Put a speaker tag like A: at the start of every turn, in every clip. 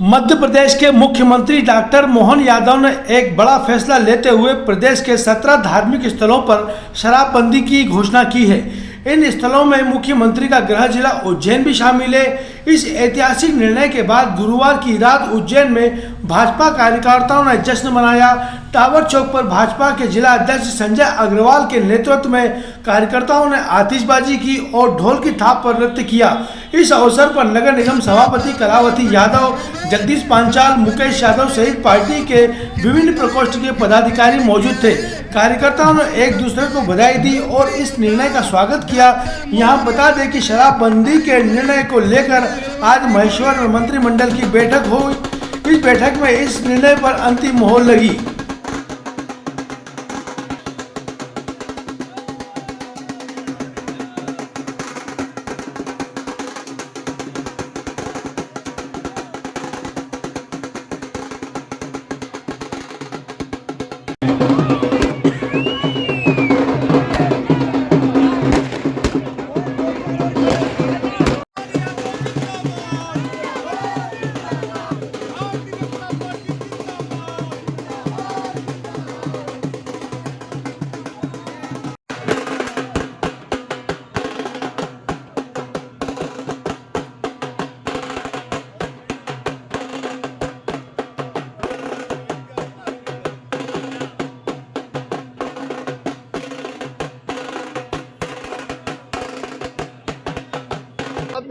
A: मध्य प्रदेश के मुख्यमंत्री डॉक्टर मोहन यादव ने एक बड़ा फैसला लेते हुए प्रदेश के 17 धार्मिक स्थलों पर शराबबंदी की घोषणा की है। इन स्थलों में मुख्यमंत्री का गृह जिला उज्जैन भी शामिल है। इस ऐतिहासिक निर्णय के बाद गुरुवार की रात उज्जैन में भाजपा कार्यकर्ताओं ने जश्न मनाया। टावर चौक पर भाजपा के जिला अध्यक्ष संजय अग्रवाल के नेतृत्व में कार्यकर्ताओं ने आतिशबाजी की और ढोल की थाप पर नृत्य किया। इस अवसर पर नगर निगम सभापति कलावती यादव, जगदीश पांचाल, मुकेश यादव सहित पार्टी के विभिन्न प्रकोष्ठ के पदाधिकारी मौजूद थे। कार्यकर्ताओं ने एक दूसरे को बधाई दी और इस निर्णय का स्वागत किया। यहाँ बता दें कि शराबबंदी के निर्णय को लेकर आज महेश्वर मंत्रिमंडल की बैठक हुई। इस बैठक में इस निर्णय पर अंतिम मोहर लगी।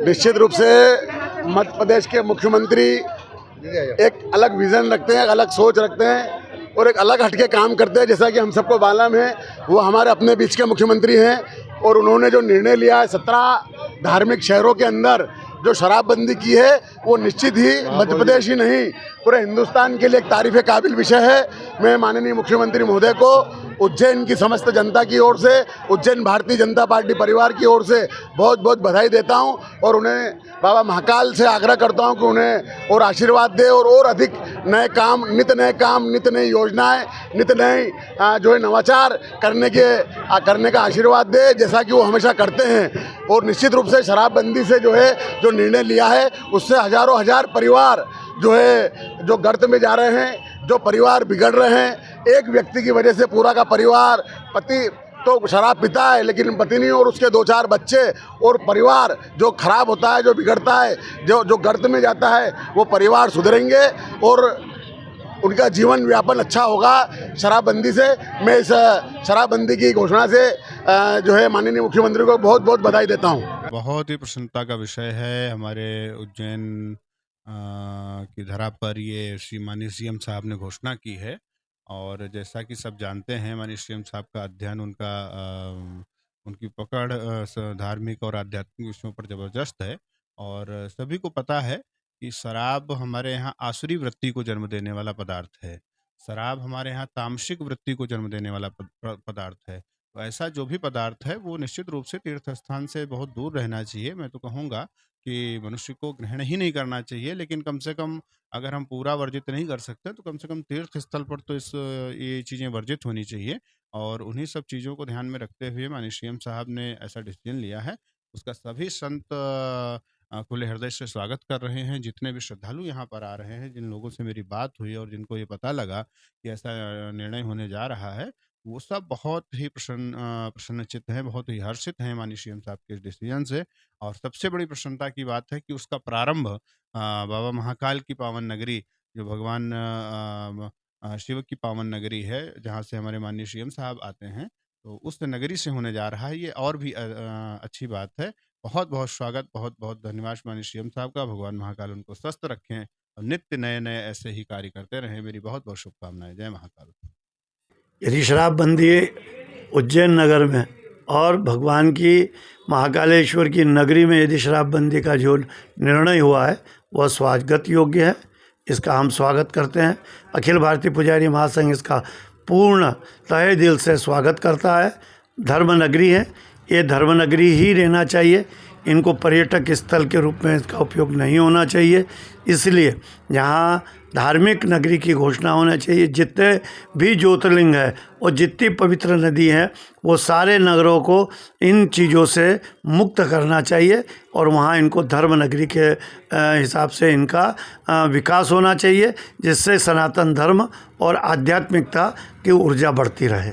B: निश्चित रूप से मध्य प्रदेश के मुख्यमंत्री एक अलग विज़न रखते हैं, अलग सोच रखते हैं और एक अलग हटके काम करते हैं। जैसा कि हम सबको मालूम है, वो हमारे अपने बीच के मुख्यमंत्री हैं और उन्होंने जो निर्णय लिया है 17 धार्मिक शहरों के अंदर जो शराबबंदी की है, वो निश्चित ही मध्य प्रदेश ही नहीं पूरे हिंदुस्तान के लिए एक तारीफ़ काबिल विषय है। मैं माननीय मुख्यमंत्री महोदय को उज्जैन की समस्त जनता की ओर से, उज्जैन भारतीय जनता पार्टी परिवार की ओर से बहुत बहुत बधाई देता हूं और उन्हें बाबा महाकाल से आग्रह करता हूं कि उन्हें और आशीर्वाद दे और अधिक नए काम, नित नई योजनाएं, नित नए जो है नवाचार करने का आशीर्वाद दे, जैसा कि वो हमेशा करते हैं। और निश्चित रूप से शराबबंदी से जो है जो निर्णय लिया है, उससे हजारों हजार परिवार जो है जो गर्त में जा रहे हैं, जो परिवार बिगड़ रहे हैं। एक व्यक्ति की वजह से पूरा का परिवार, पति तो शराब पीता है लेकिन पत्नी और उसके 2-4 बच्चे और परिवार जो खराब होता है, जो बिगड़ता है, जो गर्त में जाता है, वो परिवार सुधरेंगे और उनका जीवन व्यापन अच्छा होगा शराबबंदी से। मैं इस शराबबंदी की घोषणा से जो है माननीय मुख्यमंत्री को बहुत बहुत बधाई देता हूँ।
C: बहुत ही प्रसन्नता का विषय है। हमारे उज्जैन की धरा पर ये श्री माननीय सीएम साहब ने घोषणा की है और जैसा कि सब जानते हैं, माननीय सीएम साहब का अध्ययन, उनकी पकड़ धार्मिक और आध्यात्मिक विषयों पर ज़बरदस्त है और सभी को पता है कि शराब हमारे यहाँ आसुरी वृत्ति को जन्म देने वाला पदार्थ है। शराब हमारे यहाँ तामसिक वृत्ति को जन्म देने वाला पदार्थ है। तो ऐसा जो भी पदार्थ है वो निश्चित रूप से तीर्थ स्थान से बहुत दूर रहना चाहिए। मैं तो कहूँगा कि मनुष्य को ग्रहण ही नहीं करना चाहिए, लेकिन कम से कम अगर हम पूरा वर्जित नहीं कर सकते तो कम से कम तीर्थ स्थल पर तो ये चीज़ें वर्जित होनी चाहिए। और उन्हीं सब चीज़ों को ध्यान में रखते हुए माननीय सीएम साहब ने ऐसा डिसीजन लिया है। उसका सभी संत खुले हृदय से स्वागत कर रहे हैं। जितने भी श्रद्धालु यहाँ पर आ रहे हैं, जिन लोगों से मेरी बात हुई और जिनको ये पता लगा कि ऐसा निर्णय होने जा रहा है, वो सब बहुत ही प्रसन्नचित्त हैं, बहुत ही हर्षित हैं माननीय सीएम साहब के इस डिसीजन से। और सबसे बड़ी प्रसन्नता की बात है कि उसका प्रारंभ बाबा महाकाल की पावन नगरी, जो भगवान शिव की पावन नगरी है, जहाँ से हमारे माननीय सीएम साहब आते हैं, तो उस नगरी से होने जा रहा है। ये और भी अच्छी बात है। बहुत बहुत स्वागत, बहुत बहुत धन्यवाद माननीय सीएम साहब का। भगवान महाकाल उनको स्वस्थ रखें और नित्य नए नए ऐसे ही कार्य करते रहें। मेरी बहुत बहुत शुभकामनाएं। जय महाकाल।
D: यदि शराबबंदी उज्जैन नगर में और भगवान की महाकालेश्वर की नगरी में यदि शराबबंदी का जो निर्णय हुआ है वह स्वागत योग्य है। इसका हम स्वागत करते हैं। अखिल भारतीय पुजारी महासंघ इसका पूर्ण तहे दिल से स्वागत करता है। धर्म नगरी है, ये धर्मनगरी ही रहना चाहिए, इनको पर्यटक स्थल के रूप में इसका उपयोग नहीं होना चाहिए। इसलिए यहाँ धार्मिक नगरी की घोषणा होना चाहिए। जितने भी ज्योतिर्लिंग है और जितनी पवित्र नदी है वो सारे नगरों को इन चीज़ों से मुक्त करना चाहिए और वहाँ इनको धर्म नगरी के हिसाब से इनका विकास होना चाहिए, जिससे सनातन धर्म और आध्यात्मिकता की ऊर्जा बढ़ती रहे।